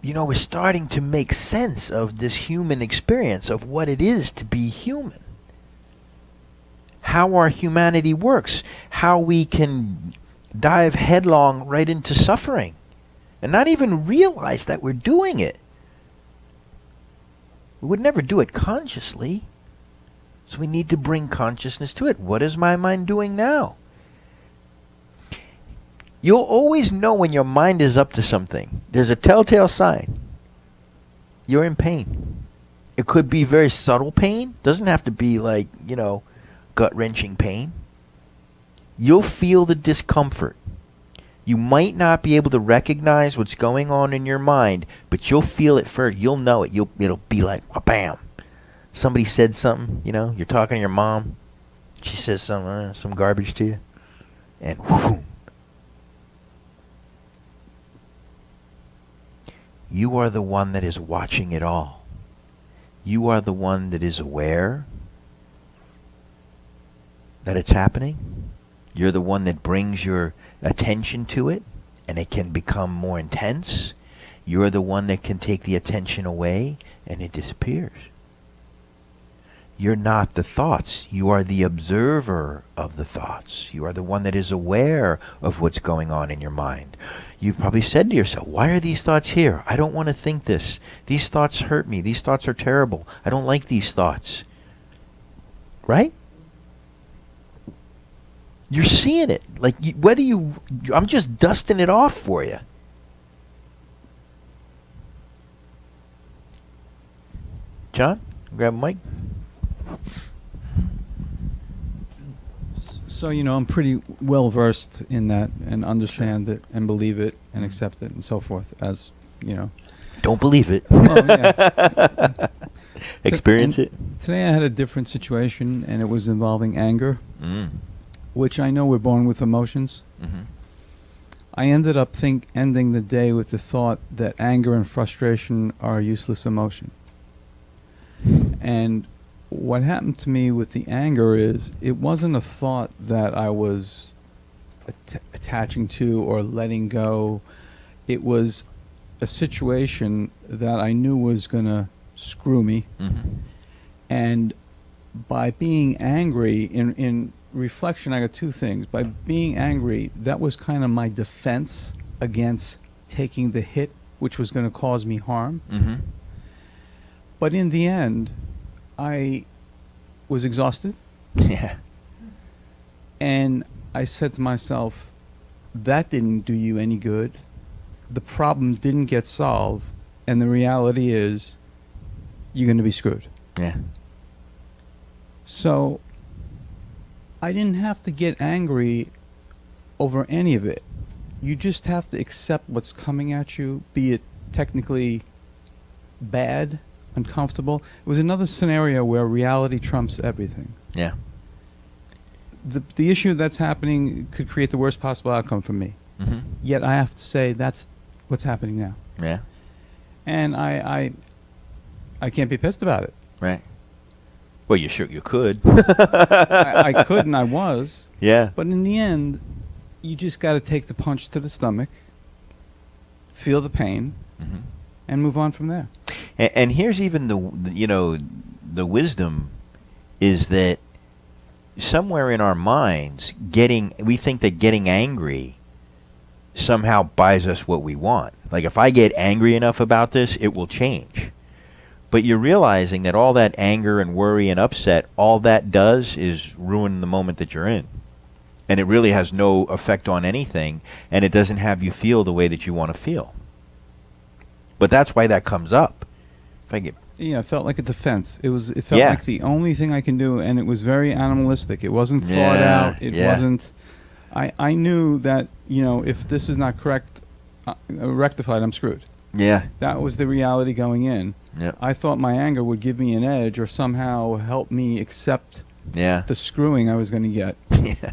we're starting to make sense of this human experience, of what it is to be human. How our humanity works. How we can dive headlong right into suffering and not even realize that we're doing it. We would never do it consciously. So we need to bring consciousness to it. What is my mind doing now? You'll always know when your mind is up to something. There's a telltale sign. You're in pain. It could be very subtle pain. Doesn't have to be like, gut-wrenching pain. You'll feel the discomfort. You might not be able to recognize what's going on in your mind, but you'll feel it first. You'll know it. It'll be like, bam. Somebody said something, you're talking to your mom. She says some garbage to you. And whoo. You are the one that is watching it all. You are the one that is aware that it's happening. You're the one that brings your attention to it, and it can become more intense. You're the one that can take the attention away, and it disappears. You're not the thoughts. You are the observer of the thoughts. You are the one that is aware of what's going on in your mind. You've probably said to yourself, why are these thoughts here? I don't want to think this. These thoughts hurt me. These thoughts are terrible. I don't like these thoughts. Right? You're seeing it. Like, I'm just dusting it off for you. John, grab a mic. So, I'm pretty well versed in that and understand it and believe it and accept it and so forth, as, Don't believe it. Well, yeah. Experience it. Today I had a different situation, and it was involving anger, which I know we're born with emotions. Mm-hmm. I ended up ending the day with the thought that anger and frustration are a useless emotion. And what happened to me with the anger is it wasn't a thought that I was attaching to or letting go. It was a situation that I knew was going to screw me. Mm-hmm. And by being angry, in reflection, I got two things. By being angry, that was kind of my defense against taking the hit, which was going to cause me harm. Mm-hmm. But in the end, I was exhausted. Yeah. And I said to myself, that didn't do you any good. The problem didn't get solved. And the reality is, you're going to be screwed. Yeah. So I didn't have to get angry over any of it. You just have to accept what's coming at you, be it technically bad, uncomfortable. It was another scenario where reality trumps everything. Yeah. The issue that's happening could create the worst possible outcome for me. Mm-hmm. Yet I have to say that's what's happening now. Yeah. And I can't be pissed about it. Right. Well, you could. I could and I was. Yeah. But in the end, you just got to take the punch to the stomach, feel the pain, Mm-hmm. and move on from there. And here's even the wisdom is that somewhere in our minds, we think that getting angry somehow buys us what we want. Like, if I get angry enough about this, it will change. But you're realizing that all that anger and worry and upset, all that does is ruin the moment that you're in. And it really has no effect on anything, and it doesn't have you feel the way that you want to feel. But that's why that comes up. Yeah, it felt like a defense. It felt like the only thing I can do, and it was very animalistic. It wasn't thought out. It wasn't. I knew that, if this is not rectified, I'm screwed. Yeah. That was the reality going in. Yep. I thought my anger would give me an edge or somehow help me accept the screwing I was going to get. Yeah.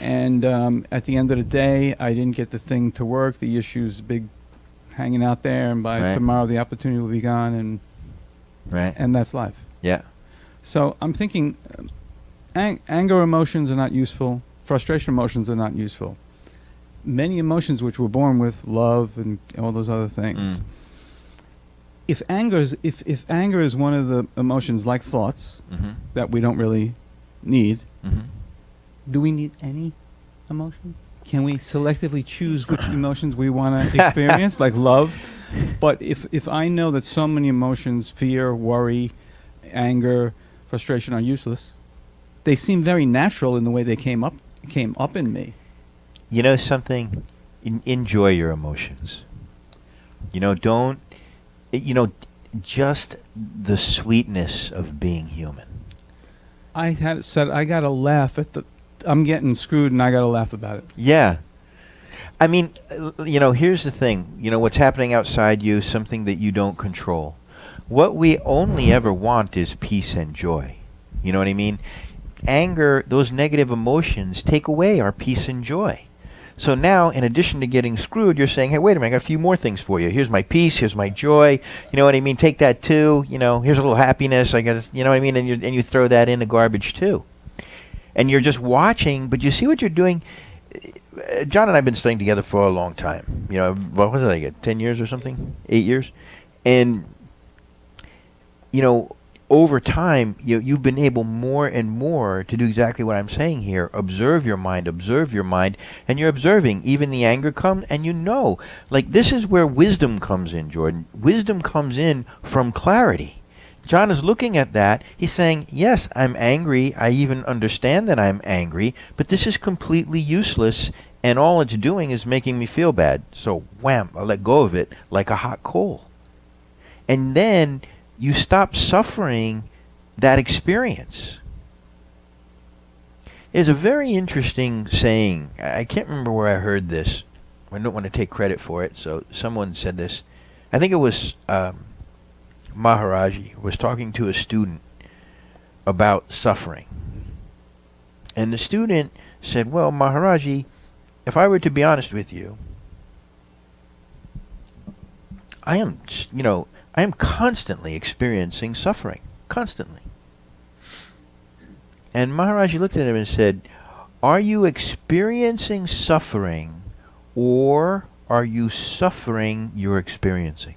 And at the end of the day, I didn't get the thing to work. The issue's big, hanging out there, and by tomorrow the opportunity will be gone, and that's life. Yeah. So I'm thinking, anger emotions are not useful. Frustration emotions are not useful. Many emotions which we're born with, love and all those other things. if if anger is one of the emotions like thoughts Mm-hmm. that we don't really need, Mm-hmm. do we need any emotion? Can we selectively choose which emotions we want to experience, like love? But if I know that so many emotions, fear, worry, anger, frustration, are useless, they seem very natural in the way they came up in me. You know something? Enjoy your emotions. You know, don't. You know, just the sweetness of being human. I had said I got to laugh at the. I'm getting screwed, and I got to laugh about it. Yeah. I mean, you know, here's the thing. You know, what's happening outside you, something that you don't control. What we only ever want is peace and joy. You know what I mean? Anger, those negative emotions take away our peace and joy. So now, in addition to getting screwed, you're saying, hey, wait a minute, I got a few more things for you. Here's my peace, here's my joy. You know what I mean? Take that too. You know, here's a little happiness. I guess, you know what I mean? And you throw that in the garbage too. And you're just watching, but you see what you're doing. John and I have been studying together for a long time. You know, what was it, like 10 years or something? 8 years? And, you know, over time, you've been able more and more to do exactly what I'm saying here. Observe your mind, and you're observing. Even the anger comes, and you know. Like, this is where wisdom comes in, Jordan. Wisdom comes in from clarity. John is looking at that. He's saying, yes, I'm angry. I even understand that I'm angry, but this is completely useless, and all it's doing is making me feel bad. So, wham, I let go of it like a hot coal. And then you stop suffering that experience. There's a very interesting saying. I can't remember where I heard this. I don't want to take credit for it, so someone said this. I think it was Maharaji was talking to a student about suffering. And the student said, well, Maharaji, if I were to be honest with you, I am constantly experiencing suffering. Constantly. And Maharaji looked at him and said, are you experiencing suffering, or are you suffering your experiencing?